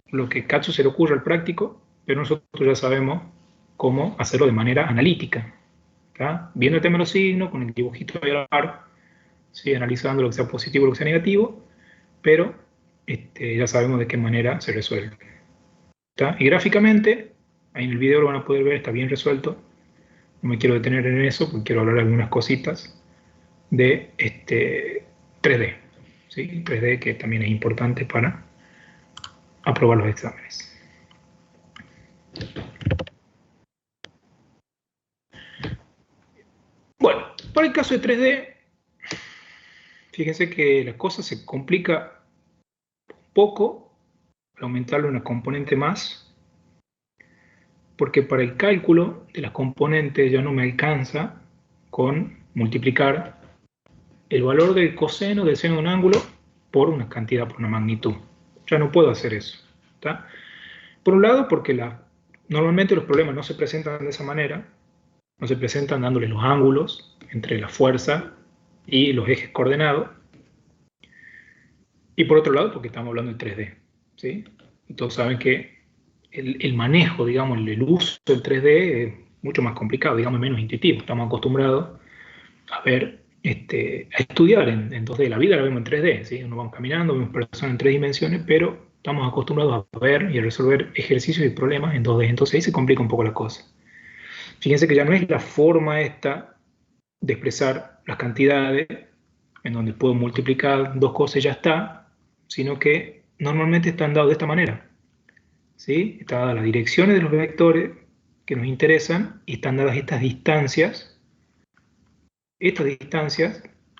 lo que cacho se le ocurre al práctico, pero nosotros ya sabemos cómo hacerlo de manera analítica. ¿Está? Viendo el tema de los signos, con el dibujito de la par, ¿sí? Analizando lo que sea positivo y lo que sea negativo, pero ya sabemos de qué manera se resuelve. ¿Está? Y gráficamente, ahí en el video lo van a poder ver, está bien resuelto. No me quiero detener en eso, porque quiero hablar de algunas cositas de 3D. ¿Sí? 3D que también es importante para aprobar los exámenes. Bueno, para el caso de 3D, fíjense que la cosa se complica un poco al aumentarle una componente más, porque para el cálculo de las componentes ya no me alcanza con multiplicar el valor del coseno del seno de un ángulo por una cantidad, por una magnitud. Ya no puedo hacer eso. ¿Está? Por un lado, porque normalmente los problemas no se presentan de esa manera, no se presentan dándole los ángulos entre la fuerza y los ejes coordenados. Y por otro lado, porque estamos hablando en 3D. ¿Sí? Y todos saben que el manejo, digamos, el uso del 3D es mucho más complicado, digamos, menos intuitivo. Estamos acostumbrados a ver, a estudiar en 2D. La vida la vemos en 3D, ¿sí? Nos vamos caminando, vemos personas en 3 dimensiones, pero estamos acostumbrados a ver y a resolver ejercicios y problemas en 2D. Entonces ahí se complica un poco la cosa. Fíjense que ya no es la forma esta de expresar las cantidades, en donde puedo multiplicar dos cosas y ya está, sino que normalmente están dados de esta manera. ¿Sí? Están dadas las direcciones de los vectores que nos interesan y están dadas estas distancias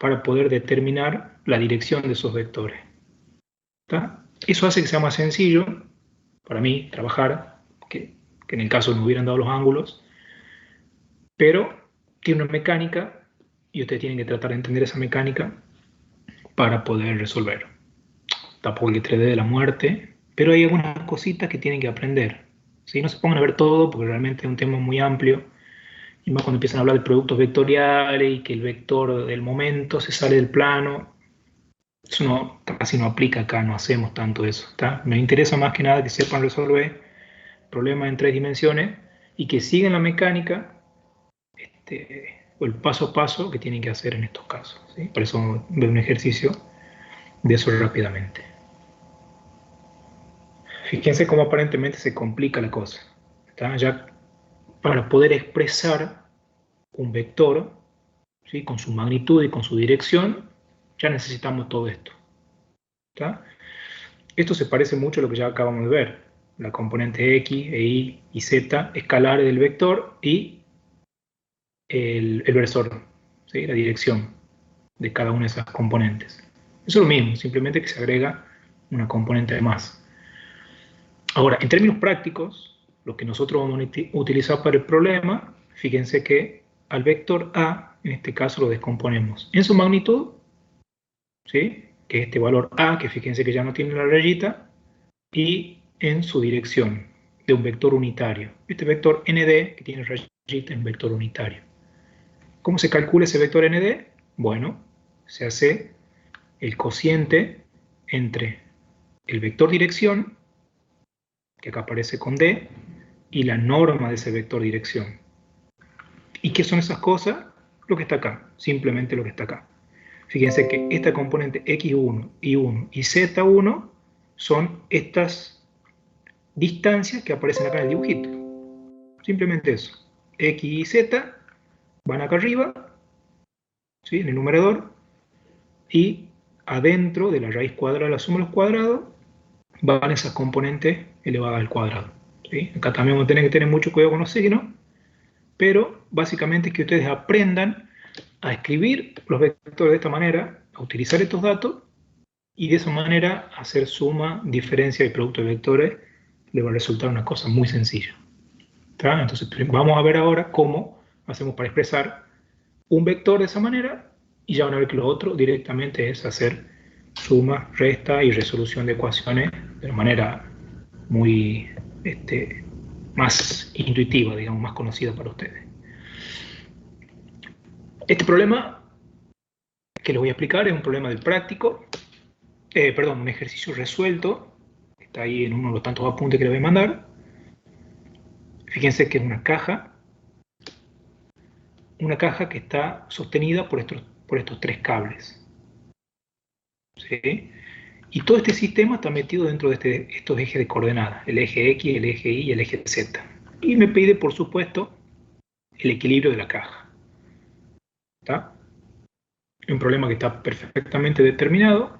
para poder determinar la dirección de esos vectores. ¿Está? Eso hace que sea más sencillo para mí trabajar, que en el caso me hubieran dado los ángulos, pero tiene una mecánica y ustedes tienen que tratar de entender esa mecánica para poder resolver. Tampoco el 3D de la muerte, pero hay algunas cositas que tienen que aprender. ¿Sí? No se pongan a ver todo, porque realmente es un tema muy amplio, y más cuando empiezan a hablar de productos vectoriales y que el vector del momento se sale del plano. Eso casi no aplica acá, no hacemos tanto eso. ¿Está? Me interesa más que nada que sepan resolver problemas en 3 dimensiones y que sigan la mecánica o el paso a paso que tienen que hacer en estos casos. ¿Sí? Por eso veo un ejercicio de eso rápidamente. Fíjense cómo aparentemente se complica la cosa. ¿Está? Ya para poder expresar un vector, ¿sí? Con su magnitud y con su dirección, ya necesitamos todo esto. ¿Está? Esto se parece mucho a lo que ya acabamos de ver. La componente X, Y y Z escalares del vector y el versor, ¿sí? La dirección de cada una de esas componentes. Eso es lo mismo, simplemente que se agrega una componente más. Ahora, en términos prácticos, lo que nosotros vamos a utilizar para el problema, fíjense que al vector A, en este caso lo descomponemos en su magnitud, ¿sí? Que es este valor A, que fíjense que ya no tiene la rayita, y en su dirección de un vector unitario. Este vector ND, que tiene rayita, es un vector unitario. ¿Cómo se calcula ese vector ND? Bueno, se hace el cociente entre el vector dirección, que acá aparece con D, y la norma de ese vector dirección. ¿Y qué son esas cosas? Lo que está acá, simplemente lo que está acá. Fíjense que esta componente X1, Y1 y Z1 son estas distancias que aparecen acá en el dibujito. Simplemente eso. X y Z van acá arriba, ¿sí? En el numerador, y adentro de la raíz cuadrada de la suma de los cuadrados van esas componentes elevadas al cuadrado. ¿Sí? Acá también vamos a tener que tener mucho cuidado con los signos, pero básicamente es que ustedes aprendan a escribir los vectores de esta manera, a utilizar estos datos, y de esa manera hacer suma, diferencia y producto de vectores les va a resultar una cosa muy sencilla. ¿Está? Entonces vamos a ver ahora cómo hacemos para expresar un vector de esa manera, y ya van a ver que lo otro directamente es hacer suma, resta y resolución de ecuaciones de una manera muy más intuitiva, digamos, más conocida para ustedes. Este problema que les voy a explicar es un problema del práctico, un ejercicio resuelto, que está ahí en uno de los tantos apuntes que les voy a mandar. Fíjense que es una caja una caja que está sostenida por estos 3 cables. ¿Sí? Y todo este sistema está metido dentro de estos ejes de coordenadas, el eje X, el eje Y y el eje Z. Y me pide, por supuesto, el equilibrio de la caja. ¿Está? Un problema que está perfectamente determinado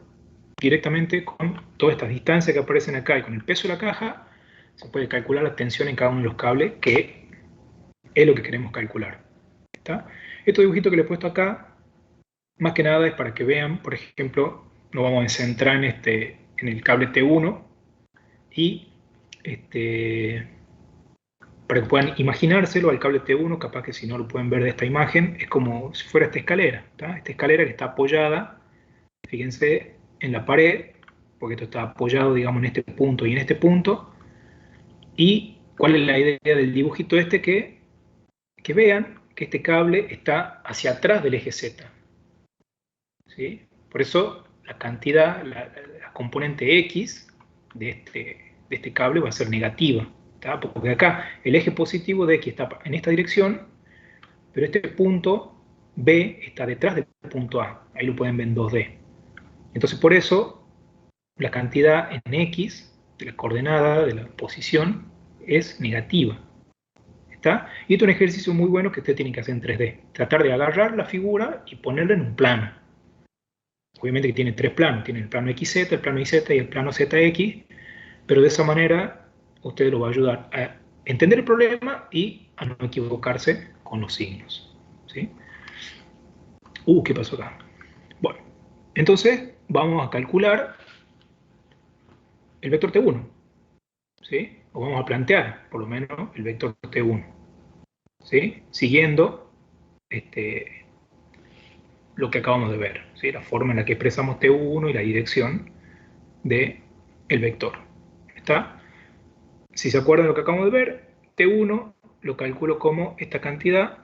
directamente con todas estas distancias que aparecen acá y con el peso de la caja. Se puede calcular la tensión en cada uno de los cables, que es lo que queremos calcular. ¿Está? Estos dibujitos que les he puesto acá, más que nada es para que vean, por ejemplo, nos vamos a centrar en el cable T1 y para que puedan imaginárselo al cable T1, capaz que si no lo pueden ver de esta imagen, es como si fuera esta escalera. ¿Está? Esta escalera que está apoyada, fíjense, en la pared, porque esto está apoyado, digamos, en este punto y en este punto. ¿Y cuál es la idea del dibujito este? Que vean que este cable está hacia atrás del eje Z. ¿Sí? Por eso la cantidad, la componente X de este cable va a ser negativa. ¿Tá? Porque acá el eje positivo de X está en esta dirección, pero este punto B está detrás del punto A. Ahí lo pueden ver en 2D. Entonces por eso la cantidad en X de la coordenada, de la posición, es negativa. ¿Está? Y esto es un ejercicio muy bueno que ustedes tienen que hacer en 3D. Tratar de agarrar la figura y ponerla en un plano. Obviamente que tiene 3 planos. Tiene el plano XZ, el plano YZ y el plano ZX. Pero de esa manera ustedes lo va a ayudar a entender el problema y a no equivocarse con los signos. ¿Sí? ¿Qué pasó acá? Bueno, entonces vamos a calcular el vector T1. ¿Sí? O vamos a plantear, por lo menos, el vector T1. ¿Sí? Siguiendo lo que acabamos de ver. ¿Sí? La forma en la que expresamos T1 y la dirección del vector. ¿Está? Si se acuerdan de lo que acabamos de ver, T1 lo calculo como esta cantidad,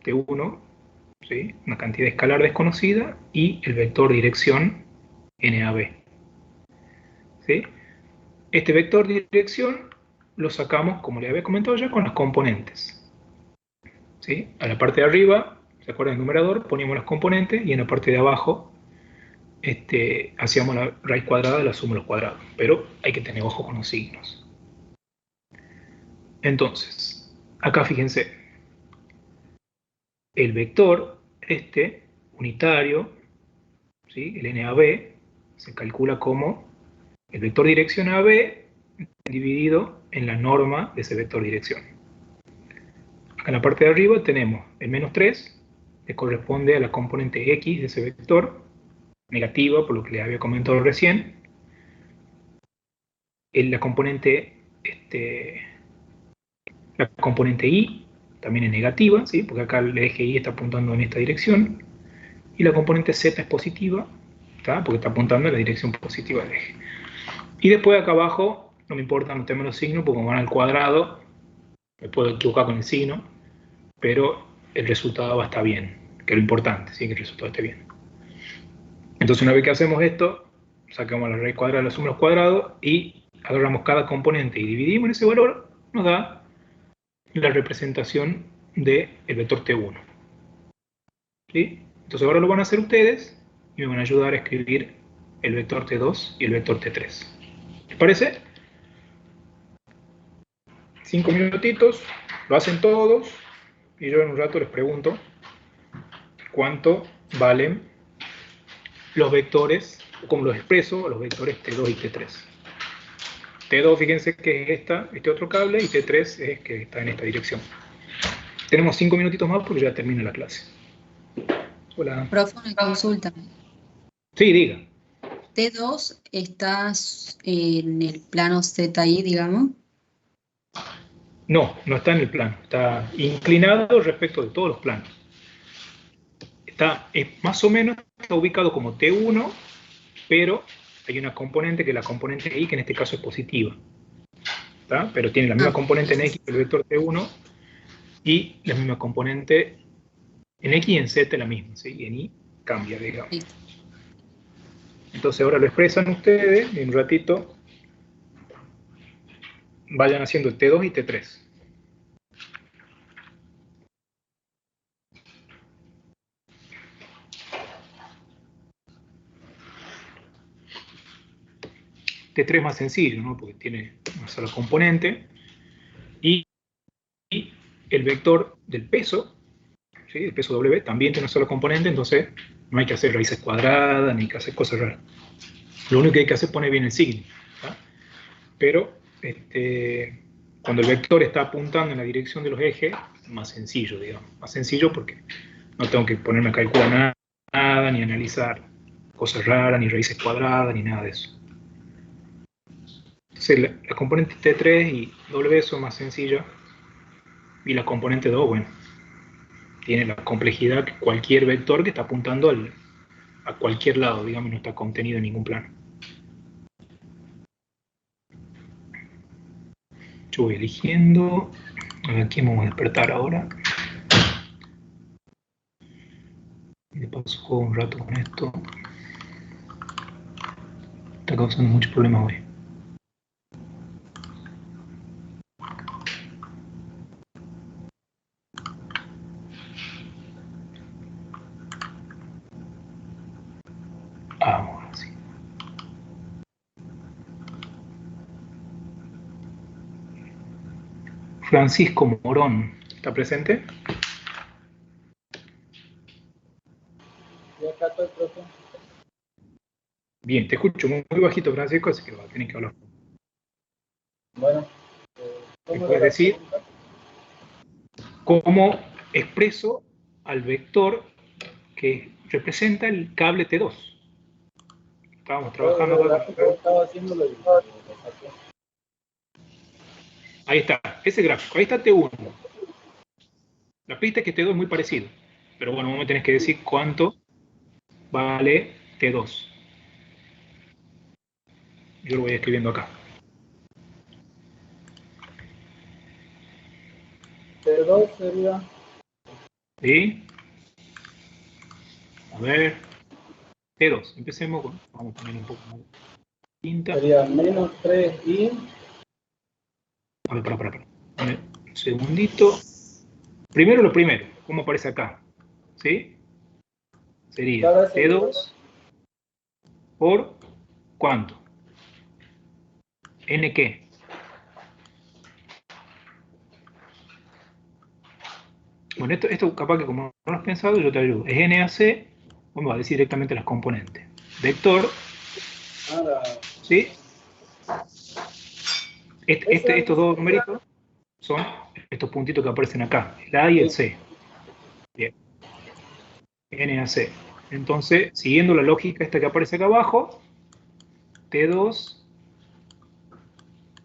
T1, ¿sí? Una cantidad escalar desconocida, y el vector dirección NAB. ¿Sí? Este vector dirección lo sacamos, como les había comentado ya, con las componentes. ¿Sí? A la parte de arriba, ¿se acuerdan del numerador? Poníamos las componentes, y en la parte de abajo hacíamos la raíz cuadrada de la suma de los cuadrados. Pero hay que tener ojo con los signos. Entonces, acá fíjense, el vector unitario, ¿sí? El NAB, se calcula como el vector dirección AB dividido en la norma de ese vector dirección. Acá en la parte de arriba tenemos el menos 3, que corresponde a la componente X de ese vector, negativa por lo que les había comentado recién. La componente Y también es negativa, ¿sí? Porque acá el eje Y está apuntando en esta dirección. Y la componente Z es positiva, ¿tá? Porque está apuntando en la dirección positiva del eje. Y después acá abajo, no me importa, no tengo los signos, porque como van al cuadrado, me puedo equivocar con el signo, pero el resultado va a estar bien, que es lo importante, ¿sí? Que el resultado esté bien. Entonces una vez que hacemos esto, sacamos la raíz cuadrada de la suma de los cuadrados y agarramos cada componente y dividimos en ese valor, nos da la representación del vector T1. ¿Sí? Entonces ahora lo van a hacer ustedes y me van a ayudar a escribir el vector T2 y el vector T3. ¿Les parece? 5 minutitos, lo hacen todos y yo en un rato les pregunto cuánto valen los vectores, o cómo los expreso, los vectores T2 y T3. T2, fíjense que es este otro cable, y T3 es que está en esta dirección. Tenemos 5 minutitos más porque ya termina la clase. Hola. Profe, una consulta. Sí, diga. T2 está en el plano ZI, digamos. No, no está en el plano. Está inclinado respecto de todos los planos. Más o menos está ubicado como T1, pero hay una componente que es la componente Y, que en este caso es positiva. ¿Está? Pero tiene la misma componente en X que el vector T1 y la misma componente en X y en Z la misma, ¿sí? Y en Y cambia, digamos. Entonces ahora lo expresan ustedes y en un ratito vayan haciendo T2 y T3. T3 más sencillo, ¿no? Porque tiene una sola componente. Y el vector del peso, ¿sí? El peso W, también tiene una sola componente, entonces no hay que hacer raíces cuadradas, ni que hacer cosas raras. Lo único que hay que hacer es poner bien el signo. ¿tá? Pero cuando el vector está apuntando en la dirección de los ejes, más sencillo, digamos. Más sencillo porque no tengo que ponerme a calcular nada, ni analizar cosas raras, ni raíces cuadradas, ni nada de eso. Entonces la componente T3 y W son más sencillas. Y la componente 2, bueno, tiene la complejidad que cualquier vector que está apuntando a cualquier lado, digamos, no está contenido en ningún plano. Yo voy eligiendo. A ver, ¿quién vamos a despertar ahora? Y de paso juego un rato con esto. Está causando muchos problemas hoy. Ahora sí. Francisco Morón, ¿está presente? Bien, te escucho muy bajito, Francisco, así que va a tener que hablar. Bueno, ¿me puedes decir cómo expreso al vector que representa el cable T2? Estábamos trabajando. Estaba haciéndolo y ahí está, ese gráfico, ahí está T1. La pista es que T2 es muy parecido, pero bueno, vos me tenés que decir cuánto vale T2. Yo lo voy escribiendo acá. T2 sería... ¿Sí? A ver. T2, empecemos con... Vamos a poner un poco más tinta. Sería menos 3i. A ver, para. Un segundito. Primero lo primero, ¿cómo aparece acá? ¿Sí? Sería T2 por ¿cuánto? ¿N qué? Bueno, esto capaz que como no lo has pensado, yo te ayudo. Es NAC, vamos a decir directamente las componentes. Vector, ¿sí? Estos dos numeritos son estos puntitos que aparecen acá, el A y el C. Bien. NAC. Entonces, siguiendo la lógica esta que aparece acá abajo, T2,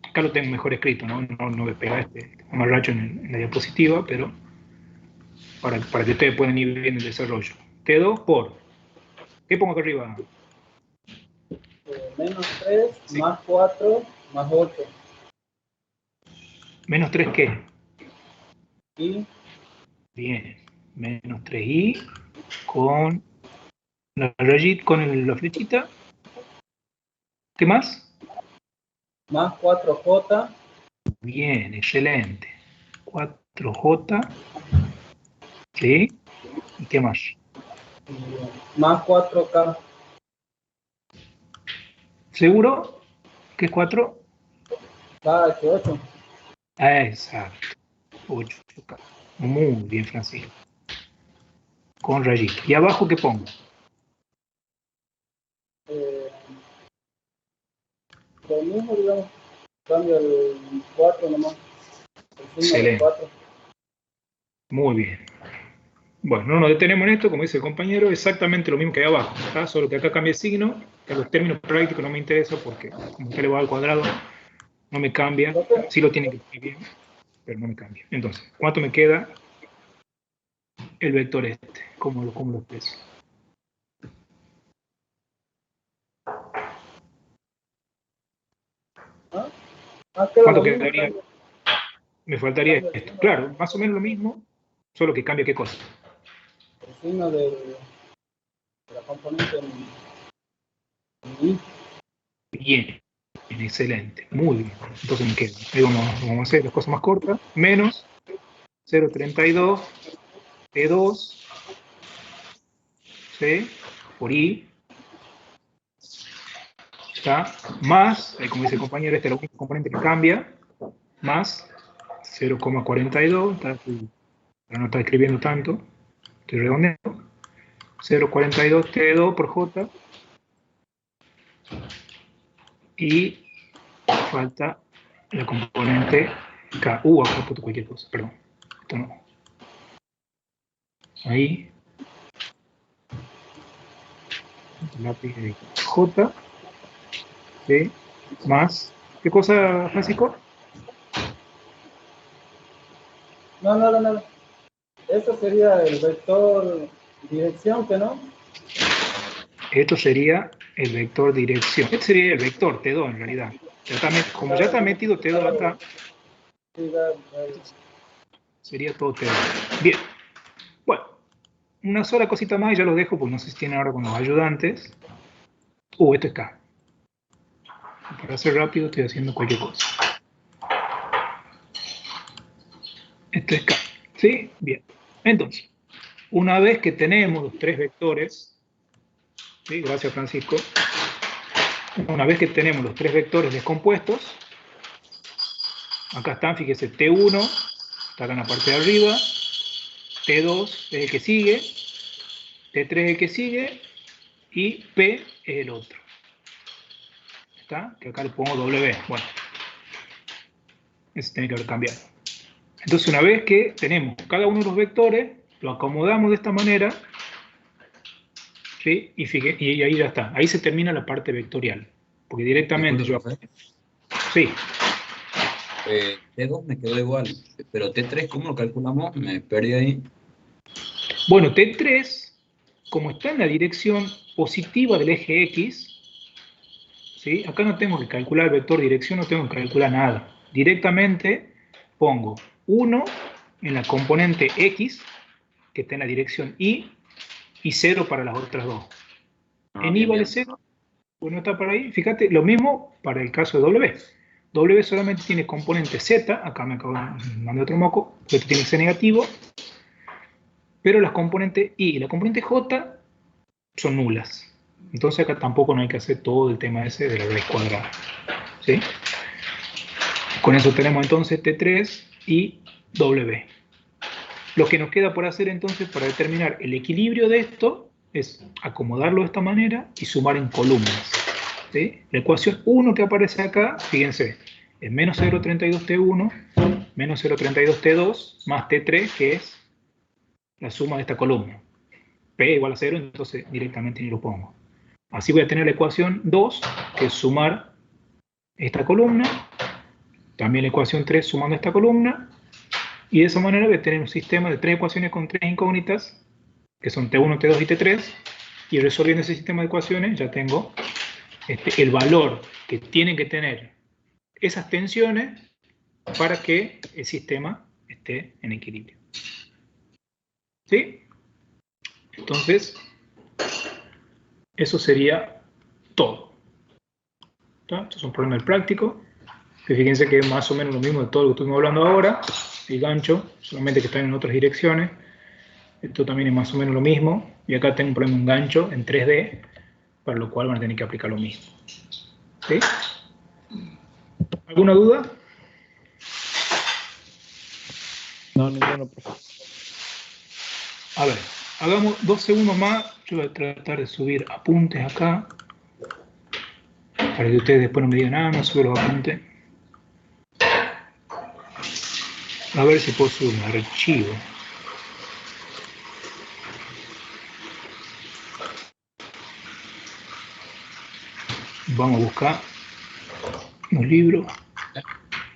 acá lo tengo mejor escrito, no voy a pegar este amarracho en la diapositiva, pero para que ustedes puedan ir viendo el desarrollo. T2 por, ¿qué pongo acá arriba? Menos 3 sí. Más 4 más 8. ¿Menos 3 qué? I. Bien, menos 3i con la rayita, con la flechita. ¿Qué más? Más 4j. Bien, excelente. 4j. ¿Sí? ¿Y qué más? Más 4k. ¿Seguro que es 4? Ah, que 8. Exacto. 8k. Muy bien, Francisco. Con rayita. ¿Y abajo qué pongo? Lo mismo, digamos. Cambio el 4 nomás. Excelente. 4. Muy bien. Bueno, no nos detenemos en esto, como dice el compañero, exactamente lo mismo que hay abajo, ¿tá? Solo que acá cambia el signo, que los términos prácticos no me interesa porque como está elevado al cuadrado, no me cambia, sí lo tiene que escribir bien, pero no me cambia. Entonces, ¿cuánto me queda el vector este? ¿Cómo lo expreso? ¿Cuánto quedaría? Me faltaría esto. Claro, más o menos lo mismo, solo que cambia qué cosa. El signo de la componente en I. Bien, excelente, muy bien. Entonces me queda. Ahí vamos a hacer las cosas más cortas. Menos 0,32 T2 ¿sí? Por I está más, como dice el compañero, este es el único componente que cambia, más 0,42, para no estar escribiendo tanto, estoy redondeando, 0,42 T2 por J, y falta la componente K. Acá puto cualquier cosa, perdón, esto no. Ahí, lápiz de J, ¿sí? Más, ¿qué cosa, Francisco? No. Eso sería el vector dirección, ¿que no? Esto sería el vector dirección. Este sería el vector T2 en realidad. Como ya está metido T2 acá, sería todo T2. Bien. Bueno, una sola cosita más y ya los dejo porque no sé si tienen ahora con los ayudantes. Esto es K. Para hacer rápido estoy haciendo cualquier cosa. Esto es K. ¿Sí? Bien. Entonces, una vez que tenemos los tres vectores, ¿sí? Gracias, Francisco. Una vez que tenemos los tres vectores descompuestos, acá están, fíjese, T1 está acá en la parte de arriba, T2 es el que sigue, T3 es el que sigue, y P es el otro. ¿Está? Que acá le pongo W. Bueno, ese tiene que haber cambiado. Entonces, una vez que tenemos cada uno de los vectores, lo acomodamos de esta manera, ¿sí? Y ahí ya está. Ahí se termina la parte vectorial. Porque directamente Disculpe, yo... Sí. T2 me quedó igual, pero T3, ¿cómo lo calculamos? Me perdí ahí. Bueno, T3, como está en la dirección positiva del eje X, ¿sí? Acá no tengo que calcular el vector dirección, no tengo que calcular nada. Directamente pongo 1 en la componente X, que está en la dirección Y 0 para las otras dos. En Y vale 0, no está para ahí. Fíjate, lo mismo para el caso de W. W solamente tiene componente Z, acá me acabo de mandar otro moco, esto tiene que ser negativo, pero las componentes Y y la componente J son nulas. Entonces acá tampoco no hay que hacer todo el tema ese de la raíz cuadrada. ¿Sí? Con eso tenemos entonces T3 y W. Lo que nos queda por hacer entonces para determinar el equilibrio de esto es acomodarlo de esta manera y sumar en columnas. ¿Sí? La ecuación 1 que aparece acá, fíjense, es menos 0,32T1 menos 0,32T2 más T3, que es la suma de esta columna. P igual a 0, entonces directamente ni lo pongo. Así voy a tener la ecuación 2, que es sumar esta columna, también la ecuación 3 sumando esta columna, y de esa manera voy a tener un sistema de tres ecuaciones con tres incógnitas, que son T1, T2 y T3, y resolviendo ese sistema de ecuaciones ya tengo el valor que tienen que tener esas tensiones para que el sistema esté en equilibrio. ¿Sí? Entonces, eso sería todo. ¿Está? Esto es un problema del práctico. Fíjense que es más o menos lo mismo de todo lo que estuvimos hablando ahora. El gancho, solamente que están en otras direcciones. Esto también es más o menos lo mismo. Y acá tengo un problema de un gancho en 3D, para lo cual van a tener que aplicar lo mismo. ¿Sí? ¿Alguna duda? No, ninguno, profesor. A ver, hagamos 2 segundos más. Yo voy a tratar de subir apuntes acá, para que ustedes después no me digan, no subo los apuntes. A ver si puedo subir un archivo. Vamos a buscar un libro.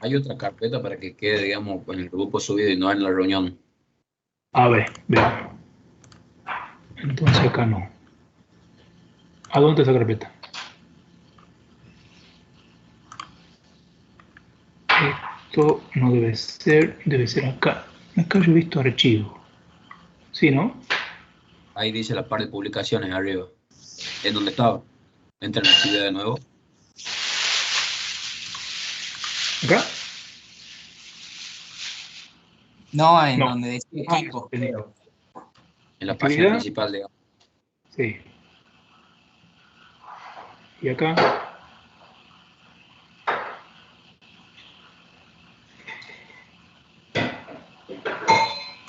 Hay otra carpeta para que quede, digamos, en el grupo subido y no en la reunión. A ver, veamos. Entonces acá no. ¿A dónde está esa carpeta? Esto no debe ser acá. Acá yo he visto archivo. ¿Sí, no? Ahí dice la parte de publicaciones arriba. ¿En dónde estaba? Entra en la actividad de nuevo. ¿Acá? No, en donde dice equipo. En la página principal, digamos. Sí. ¿Y acá?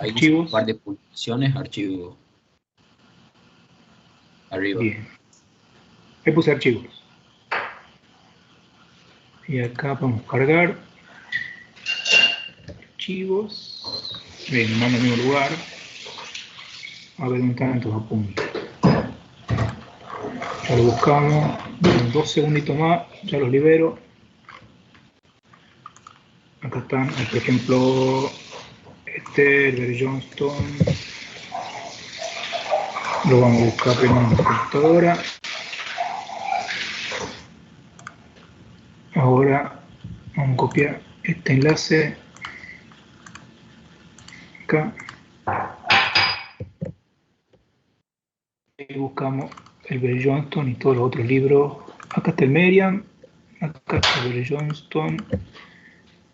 Ahí dice Archivos. par de publicaciones, archivo. Arriba. Bien. Ahí puse archivos. Y acá podemos cargar. Archivos. Bien, me manda al mismo lugar. A ver dónde están estos apuntes. Ya lo buscamos. En 2 segunditos más, ya los libero. Acá están, por ejemplo, Herbert Johnston. Lo vamos a buscar primero en la computadora. Ahora vamos a copiar este enlace acá y buscamos Herbert Johnston y todos los otros libros. Acá está el Merriam, acá está Herbert Johnston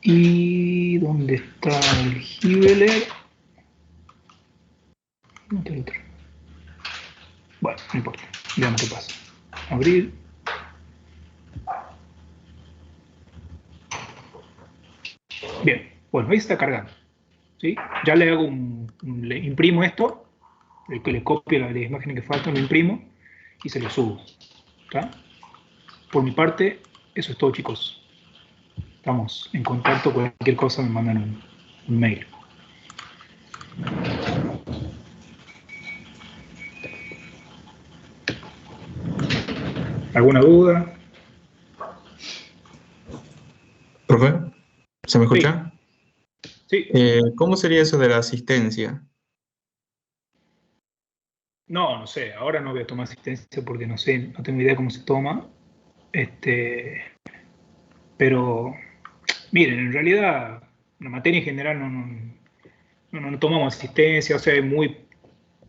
y ¿dónde está el Hibeler? ¿Dónde está el otro? Bueno, no importa, veamos qué pasa. Abrir. Bien, bueno, ahí está cargando. ¿Sí? Ya le hago le imprimo esto, le copio las imágenes que faltan, lo imprimo y se lo subo. ¿Está? Por mi parte, eso es todo, chicos. Estamos en contacto, cualquier cosa me mandan un mail. ¿Alguna duda? Profe, ¿se me escucha? Sí. ¿Cómo sería eso de la asistencia? No sé, ahora no voy a tomar asistencia porque no sé, no tengo idea cómo se toma. Pero, miren, en realidad, la materia en general no tomamos asistencia, o sea,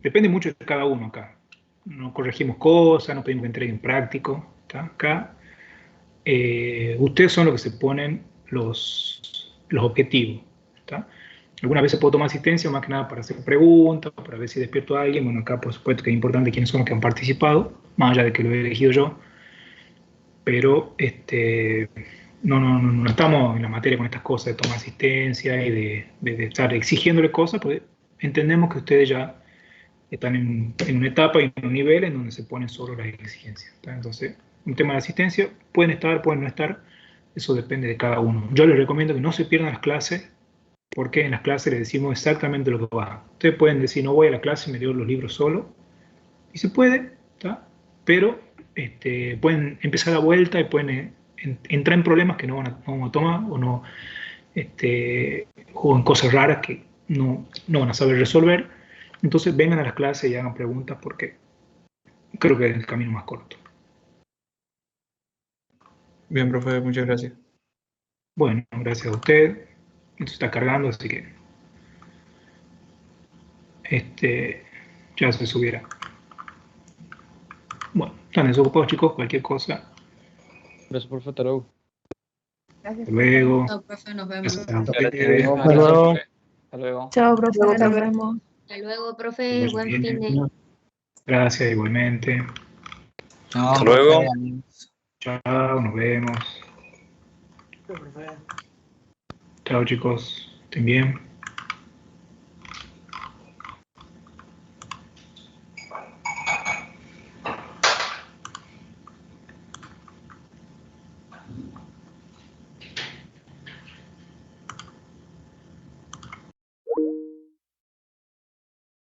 depende mucho de cada uno acá. No corregimos cosas, no pedimos que entreguen práctico, ¿está? Acá. Ustedes son los que se ponen los objetivos, ¿está? Algunas veces puedo tomar asistencia, más que nada para hacer preguntas, para ver si despierto a alguien. Bueno, acá por supuesto que es importante quiénes son los que han participado, más allá de que lo he elegido yo. Pero no estamos en la materia con estas cosas de tomar asistencia y de estar exigiéndole cosas, pues entendemos que ustedes ya están en una etapa y en un nivel en donde se ponen solo las exigencias, ¿está? Entonces, un tema de asistencia, pueden estar, pueden no estar, eso depende de cada uno. Yo les recomiendo que no se pierdan las clases, porque en las clases les decimos exactamente lo que va. Ustedes pueden decir, no voy a la clase y me leo los libros solo, y se puede, ¿está? Pero pueden empezar la vuelta y pueden entrar en problemas que no van a tomar, o en cosas raras que no van a saber resolver. Entonces vengan a las clases y hagan preguntas, porque creo que es el camino más corto. Bien, profe, muchas gracias. Bueno, gracias a usted. Esto está cargando, así que ya se subiera. Bueno, están desocupados, chicos, cualquier cosa. Gracias, profe, hasta luego. Gracias. Hasta luego. No, profe, nos vemos. Hasta luego. Hasta luego. Chao, profe, nos vemos. Hasta luego, profe. Buen fin de... Gracias, igualmente. Chao, Hasta luego. profe. Chao, nos vemos. Chao, chicos. Estén bien.